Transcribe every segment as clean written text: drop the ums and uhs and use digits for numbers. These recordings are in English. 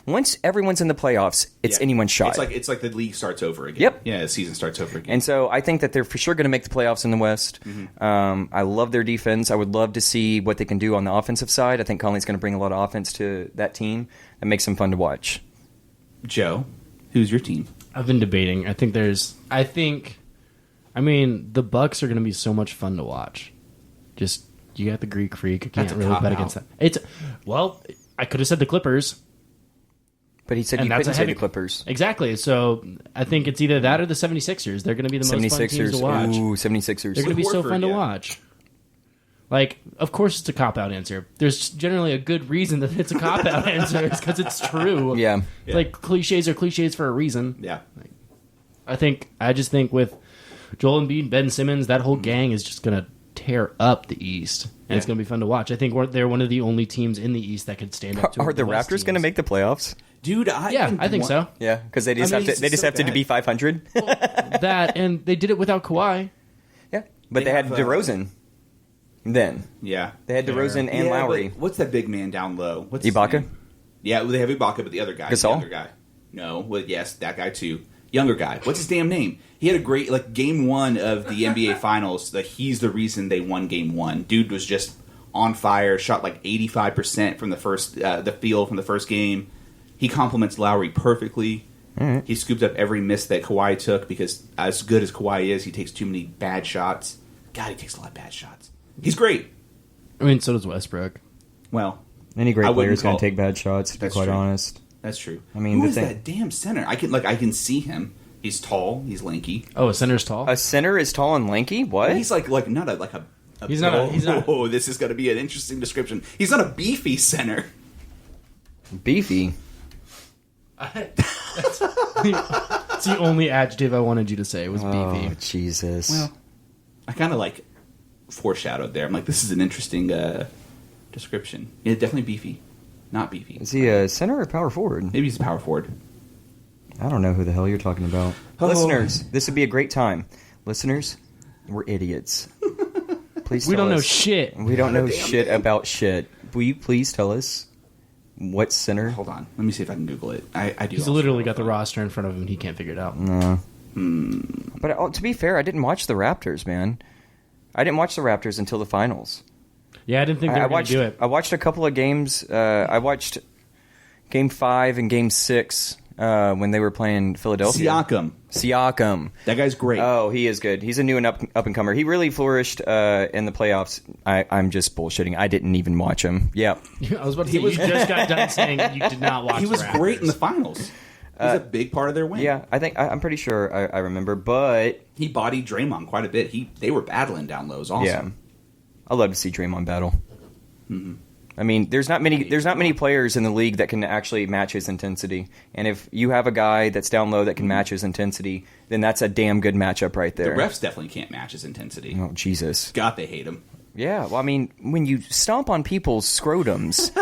once everyone's in the playoffs, it's anyone's shot. It's like the league starts over again. Yep. Yeah, the season starts over again. And so I think that they're for sure going to make the playoffs in the West. I love their defense. I would love to see what they can do on the offensive side. I think Conley's going to bring a lot of offense to that team. That makes them fun to watch. Joe, who's your team? I've been debating. I mean, the Bucks are going to be so much fun to watch. Just, you got the Greek Freak. I can't really bet against that. I could have said the Clippers. But he said you couldn't say the Clippers. Exactly. So I think it's either that or the 76ers. They're going to be the most fun teams to watch. Ooh, 76ers. They're going to be so fun to watch. Like, of course it's a cop-out answer. There's generally a good reason that it's a cop-out answer. It's because it's true. Yeah. Like, cliches are cliches for a reason. Yeah. I just think with Joel Embiid, Ben Simmons, that whole gang is just going to tear up the East. And it's going to be fun to watch. I think they're one of the only teams in the East that could stand up to Are the Raptors going to make the playoffs? Dude, I think so. Yeah, because they just have to be 500. Well, that, and they did it without Kawhi. Yeah, but they had DeRozan then. Yeah. They had DeRozan and Lowry. What's that big man down low? What's Ibaka? his name? Yeah, well, they have Ibaka, but the other guy. Gasol? The younger guy. No, well, yes, that guy too. Younger guy. What's his damn name? He had a great, game one of the NBA Finals. He's the reason they won game one. Dude was just on fire, shot 85% from the field from the first game. He compliments Lowry perfectly. Mm-hmm. He scooped up every miss that Kawhi took because as good as Kawhi is, he takes too many bad shots. God, he takes a lot of bad shots. He's great. I mean, so does Westbrook. Well, any great player is going to take bad shots, to be quite true. honest. That's true. I mean, who is that damn center? I can see him. He's tall. He's lanky. Oh, a center's tall? A center is tall and lanky? What? Well, he's not a He's not. Oh, this is going to be an interesting description. He's not a beefy center. Beefy. That's the only adjective I wanted you to say was beefy. Oh, Jesus. Well, I kind of foreshadowed there. I'm like, this is an interesting description. Yeah, definitely beefy. Not beefy. Is he a center or power forward? Maybe he's a power forward. I don't know who the hell you're talking about. Oh. Listeners, this would be a great time. Listeners, we're idiots. Please tell us. We don't know shit. We don't know shit about shit. Will you please tell us what center? Hold on. Let me see if I can Google it. I do. He's literally got the roster in front of him. He can't figure it out. No. But to be fair, I didn't watch the Raptors, man. I didn't watch the Raptors until the finals. Yeah, I didn't think they were going to do it. I watched a couple of games. I watched Game 5 and Game 6 when they were playing Philadelphia. Siakam. That guy's great. Oh, he is good. He's a new and up-and-comer. He really flourished in the playoffs. I'm just bullshitting. I didn't even watch him. Yeah. I was about to say, you just got done saying you did not watch He was the Raptors. great in the finals. He's a big part of their win. Yeah, I'm pretty sure I remember, but he bodied Draymond quite a bit. They were battling down low. It was awesome. Yeah. I love to see Draymond battle. Mm-hmm. I mean, there's not many players in the league that can actually match his intensity. And if you have a guy that's down low that can match his intensity, then that's a damn good matchup right there. The refs definitely can't match his intensity. Oh, Jesus. God, they hate him. Yeah, well, I mean, when you stomp on people's scrotums...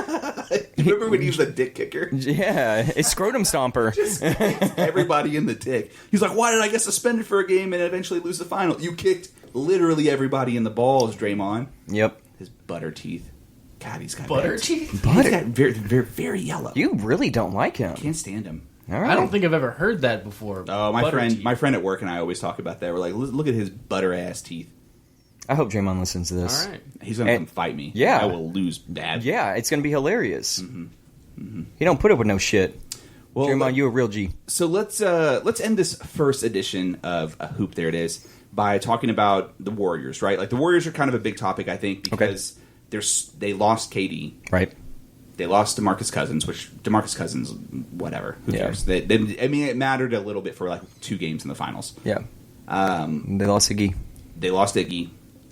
Remember when he was the dick kicker? Yeah, it's scrotum stomper. Just everybody in the dick. He's like, why did I get suspended for a game and eventually lose the final? You kicked literally everybody in the balls, Draymond. Yep. His butter teeth. God, he's got butter teeth. He's got very, very, very yellow. You really don't like him. Can't stand him. All right. I don't think I've ever heard that before. Oh, my friend at work and I always talk about that. We're like, look at his butter ass teeth. I hope Draymond listens to this. All right. He's gonna come fight me. Yeah, I will lose bad. Yeah, it's gonna be hilarious. Mm-hmm. Mm-hmm. He don't put up with no shit. Well, Draymond, you a real G. So let's end this first edition of A Hoop. There it is, by talking about the Warriors. Right, like the Warriors are kind of a big topic, I think, because they lost KD. Right. They lost DeMarcus Cousins, whatever. Who cares? I mean, it mattered a little bit for like 2 games in the finals. Yeah. They lost Iggy.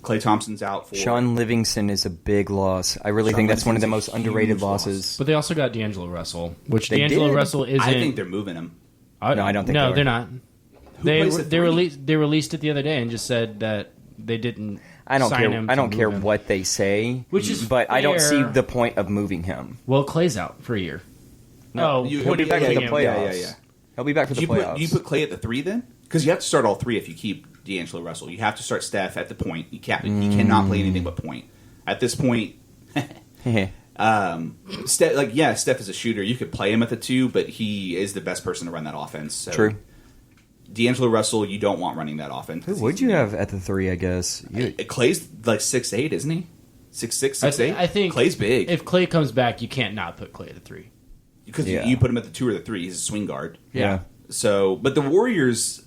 Klay Thompson's out for... Sean Livingston is a big loss. I really think that's one of the most underrated losses. But they also got D'Angelo Russell, which D'Angelo Russell isn't... I think they're moving him. No, I don't think they're not. They released it the other day and just said that they didn't sign him. I don't care what they say, but I don't see the point of moving him. Well, Clay's out for a year. No, he'll be back for the playoffs. Yeah. He'll be back for the playoffs. You put Clay at the 3 then? Because you have to start all 3 if you keep D'Angelo Russell. You have to start Steph at the point. He cannot play anything but point. At this point, Steph is a shooter. You could play him at the 2, but he is the best person to run that offense. So. True. D'Angelo Russell, you don't want running that offense. Who would you have at the 3, I guess? Clay's like 6'8", isn't he? 6'6", 6'8"? I think Clay's big. If Clay comes back, you can't not put Clay at the 3. Because you put him at the 2 or the 3. He's a swing guard. Yeah. So, but the Warriors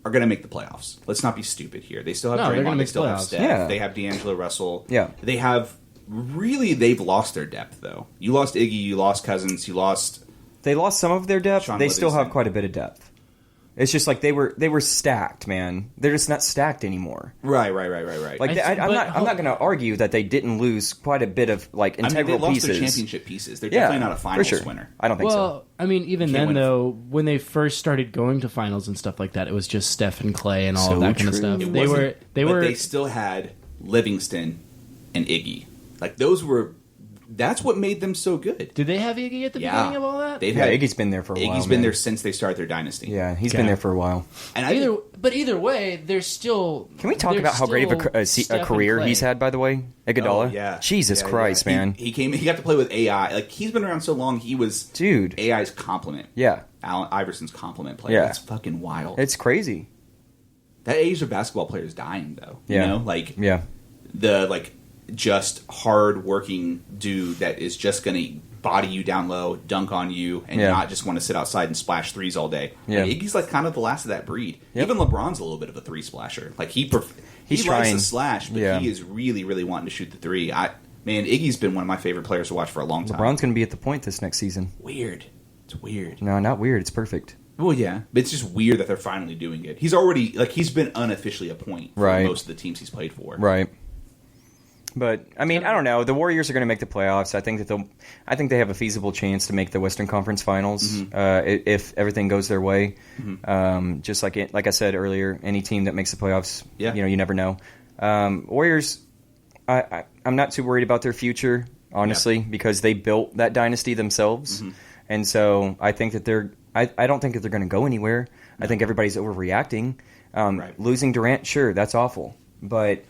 are going to make the playoffs. Let's not be stupid here. They still have they're gonna Draymond. They make still have playoffs. Steph. Yeah. They have D'Angelo Russell. Yeah. They have... Really, they've lost their depth, though. You lost Iggy. You lost Cousins. You lost... They lost some of their depth. Sean They still have Livingston. quite a bit of depth. It's just like they were stacked, man. They're just not stacked anymore. Right. Like I'm not going to argue that they didn't lose quite a bit of like integral they lost pieces. their championship pieces. They're definitely not a finals for sure. winner. I don't think so. Well, I mean, even Can't then, win it. though, when they first started going to finals and stuff like that, it was just Steph and Clay and all So of that kind of true. stuff. It They wasn't- were but they still had Livingston and Iggy. Like those were. That's what made them so good. Did they have Iggy at the beginning of all that? They've Yeah, had Iggy's been there for a while. Iggy's been man. there since they started their dynasty. Yeah, he's Okay. been there for a while. And Either way, they're still. Can we talk they're about how great of a still Steph career and he's Clay. had, by the way? Iguodala? Oh, yeah. Jesus Yeah, Christ, yeah. man. He came. He got to play with AI. Like he's been around so long. He was Dude. AI's complement. Yeah. Allen Iverson's complement player. Yeah. That's fucking wild. It's crazy. That age of basketball player is dying though. Yeah. You know, like Yeah. the just hard working dude that is just going to body you down low, dunk on you, and Yeah. not just want to sit outside and splash threes all day. Yeah. Like, Iggy's like kind of the last of that breed. Yep. Even LeBron's a little bit of a three splasher. Like he likes trying. to slash, but Yeah. he is really, really wanting to shoot the three. Iggy's been one of my favorite players to watch for a long time. LeBron's going to be at the point this next season. Weird. It's weird. No, not weird. It's perfect. Well, yeah, but it's just weird that they're finally doing it. He's already he's been unofficially a point for Right. most of the teams he's played for. Right. But I mean, I don't know. The Warriors are going to make the playoffs. I think they have a feasible chance to make the Western Conference Finals if everything goes their way. Just like I said earlier, any team that makes the playoffs, Yeah. you never know. Warriors, I'm not too worried about their future, honestly, because they built that dynasty themselves, and so I think that I don't think that they're going to go anywhere. I think everybody's overreacting. Right. Losing Durant, sure, that's awful, but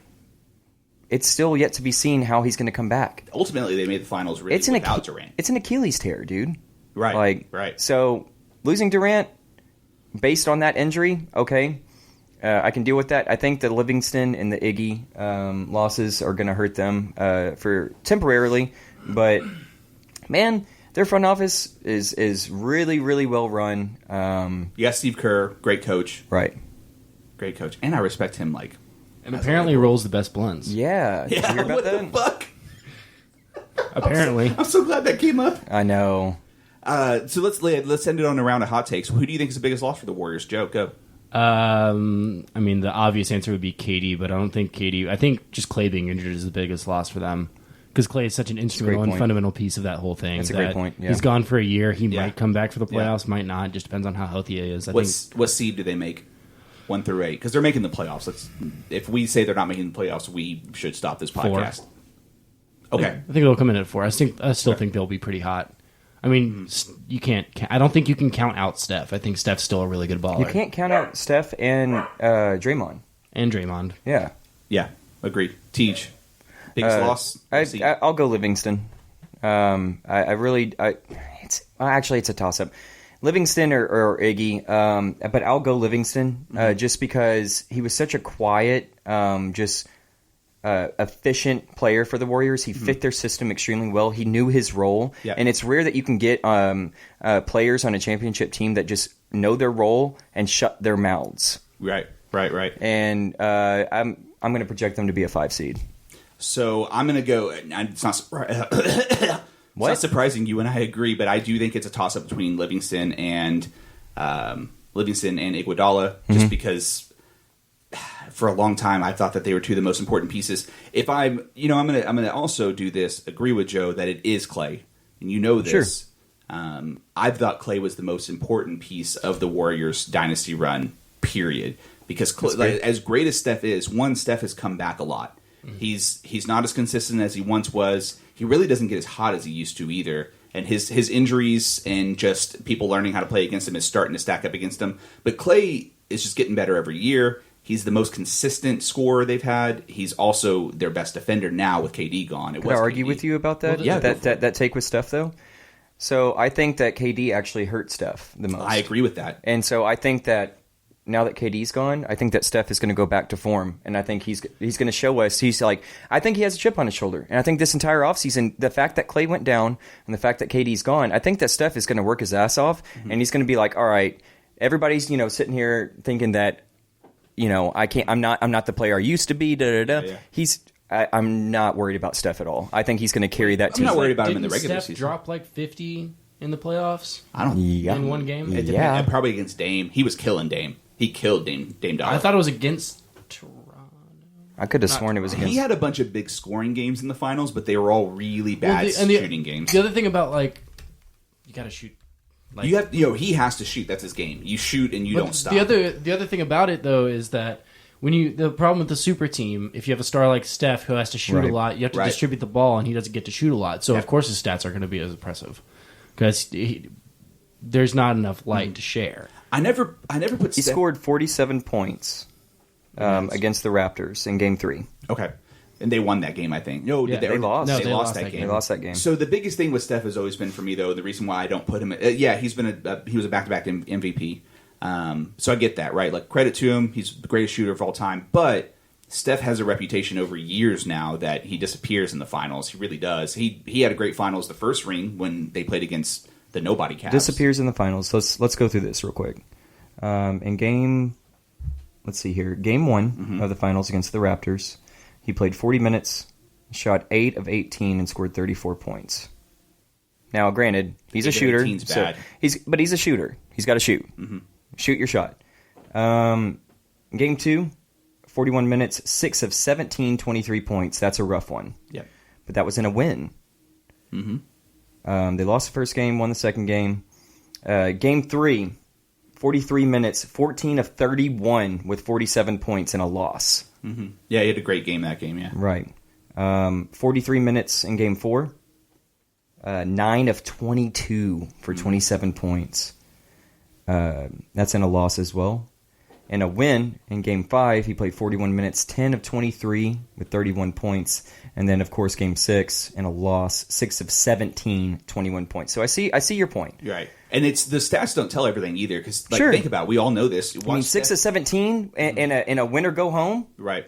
it's still yet to be seen how he's going to come back. Ultimately, they made the finals really without Durant. It's an Achilles tear, dude. Right, right. So losing Durant, based on that injury, okay, I can deal with that. I think the Livingston and the Iggy losses are going to hurt them for temporarily, but man, their front office is really, really well run. You got Steve Kerr, great coach, Right. great coach, and I respect him. And apparently rolls the best blends. Yeah. Did you hear about what that? the fuck? Apparently. I'm so glad that came up. I know. So let's end it on a round of hot takes. Who do you think is the biggest loss for the Warriors? Joe, go. I mean, the obvious answer would be KD, but I don't think KD. I think just Clay being injured is the biggest loss for them because Clay is such an instrumental and point. fundamental piece of that whole thing. That's a great point, yeah. He's gone for a year. He Yeah. might come back for the Yeah. playoffs, might not. Just depends on how healthy he is. I What think seed do they make? 1 through 8, because they're making the playoffs. If we say they're not making the playoffs, we should stop this 4. podcast. Okay. I think they'll come in at 4. I still think they'll be pretty hot. I mean, you can't. I don't think you can count out Steph. I think Steph's still a really good baller. You can't count out Steph and Draymond. And Draymond. Yeah. Yeah, agreed. Teach. Biggest loss? Seed? I'll go Livingston. It's a toss up. Livingston or Iggy, but I'll go Livingston just because he was such a quiet, efficient player for the Warriors. He fit their system extremely well. He knew his role, Yeah. and it's rare that you can get players on a championship team that just know their role and shut their mouths. Right. And I'm going to project them to be a 5 seed. So I'm going to go. It's not. It's not surprising you and I agree, but I do think it's a toss up between Livingston and Iguodala, just because for a long time I thought that they were two of the most important pieces. If I'm gonna also do this. Agree with Joe that it is Clay, and you know this. Sure. I thought Clay was the most important piece of the Warriors dynasty run. Period. Because as great as Steph is, Steph has come back a lot. He's not as consistent as he once was. He really doesn't get as hot as he used to either. And his injuries and just people learning how to play against him is starting to stack up against him. But Clay is just getting better every year. He's the most consistent scorer they've had. He's also their best defender now with KD gone. Could I argue with you about that? Well, yeah, that take with Steph, though? So I think that KD actually hurt Steph the most. I agree with that. And so I think that now that KD's gone, I think that Steph is going to go back to form. And I think he's going to show us. I think he has a chip on his shoulder. And I think this entire offseason, the fact that Klay went down and the fact that KD's gone, I think that Steph is going to work his ass off. Mm-hmm. And he's going to be like, all right, everybody's, sitting here thinking that, I'm not the player I used to be. Yeah. I'm not worried about Steph at all. I think he's going to carry that team. I'm not worried about him in the regular Steph season. Drop like 50 in the playoffs? In one game? Yeah. Probably against Dame. He was killing Dame. He killed Dame Dollar. I thought it was against Toronto. I could have sworn it was against. He had a bunch of big scoring games in the finals, but they were all really bad shooting games. The other thing about, you got to shoot. He has to shoot. That's his game. You shoot and you don't stop. The other thing about it, though, is that the problem with the super team, if you have a star like Steph who has to shoot a lot, you have to distribute the ball, and he doesn't get to shoot a lot. So, of course, his stats are going to be as impressive because there's not enough light to share. I never put. He scored 47 points against the Raptors in Game 3. Okay, and they won that game. I think. No, they lost. No, they lost that game. They lost that game. So the biggest thing with Steph has always been for me, though, the reason why I don't put him. He was a back-to-back MVP. So I get that, right? Like, credit to him. He's the greatest shooter of all time. But Steph has a reputation over years now that he disappears in the finals. He really does. He had a great finals the first ring when they played against the nobody Cavs. Disappears in the finals. Let's go through this real quick. In game 1 of the finals against the Raptors, he played 40 minutes, shot 8 of 18, and scored 34 points. Now, granted, he's a shooter. Bad. But he's a shooter. He's got to shoot. Mm-hmm. Shoot your shot. Game 2, 41 minutes, 6 of 17, 23 points. That's a rough one. Yep. But that was in a win. Mm-hmm. They lost the first game, won the second game. Game 3, 43 minutes, 14 of 31 with 47 points and a loss. Mm-hmm. Yeah, he had a great game that game, yeah. Right. 43 minutes in Game 4. 9 of 22 for 27 points. That's in a loss as well. And a win in Game 5, he played 41 minutes, 10 of 23 with 31 points. And then, of course, Game 6 in a loss, 6 of 17, 21 points. So I see your point. You're right. And the stats don't tell everything either. Because think about it, we all know this. 6 of 17 in a win or go home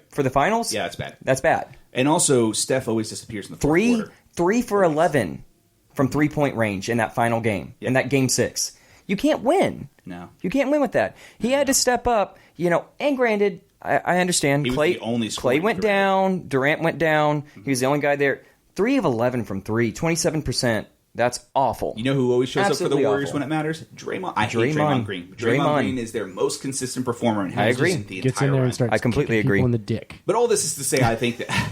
for the finals? Yeah, that's bad. That's bad. And also, Steph always disappears in the fourth quarter. 3 for 11 from three-point range in that final game, in that Game 6. You can't win. No. You can't win with that. He had to step up, and granted, I understand. Klay went down, Durant went down, He was the only guy there. 3 of 11 from 3, 27%. That's awful. You know who always shows up for the Warriors when it matters? Draymond. I hate Draymond Green. Draymond Green is their most consistent performer. And I agree. Gets in there and starts I completely agree. people in the dick. But all this is to say, I think that...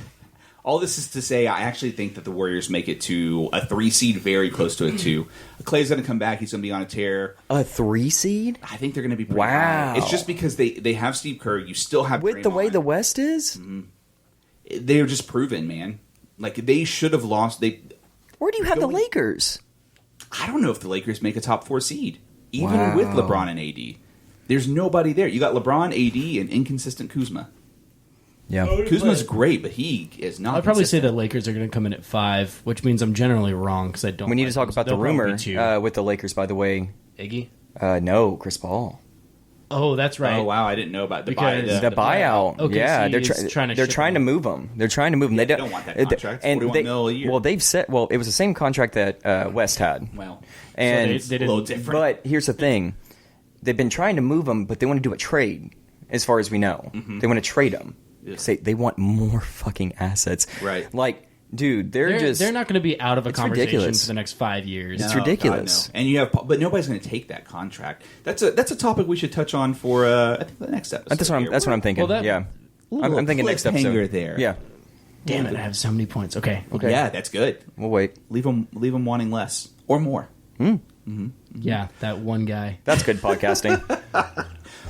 All this is to say, I actually think that the Warriors make it to a 3 seed, very close to a 2. Klay's going to come back. He's going to be on a tear. A 3 seed? I think they're going to be pretty high. It's just because they have Steve Kerr. You still have with Draymond. The way the West is? Mm-hmm. They're just proven, man. Like, they should have lost. Where do you have the Lakers? I don't know if the Lakers make a top 4 seed, even with LeBron and AD. There's nobody there. You got LeBron, AD, and inconsistent Kuzma. Yeah, Kuzma's great, but he is not. I'd probably say the Lakers are going to come in at 5, which means I'm generally wrong because I don't. We need to talk about the rumor with the Lakers, by the way. Iggy? No, Chris Paul. Oh, that's right. Oh, wow, I didn't know about the buyout. Okay, yeah, so they're trying to move him. They're trying to move him. They don't want that contract. And $41 million a year. Well, they've said. Well, it was the same contract that West had. Well, and so they a little different. But here's the thing: they've been trying to move him, but they want to do a trade. As far as we know, They want to trade him. They want more fucking assets. Right. Like, dude, they're not going to be out of a conversation ridiculous. for the next 5 years. It's ridiculous. God, no. And but nobody's going to take that contract. That's a topic we should touch on for I think the next episode. That's what I'm thinking. Well, I'm thinking next episode. There. Yeah. Damn it! I have so many points. Okay. Yeah, that's good. We'll wait. Leave them wanting less or more. Mm-hmm. Yeah, that one guy. That's good podcasting.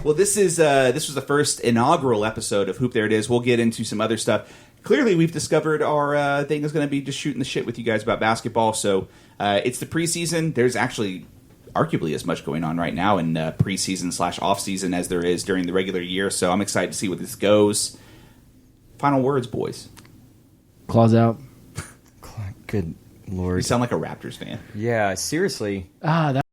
Well, this was the first inaugural episode of Hoop There It Is. We'll get into some other stuff. Clearly, we've discovered our thing is going to be just shooting the shit with you guys about basketball. So it's the preseason. There's actually arguably as much going on right now in preseason / off season as there is during the regular year. So I'm excited to see where this goes. Final words, boys. Claws out. Good Lord. You sound like a Raptors fan. Yeah, seriously. That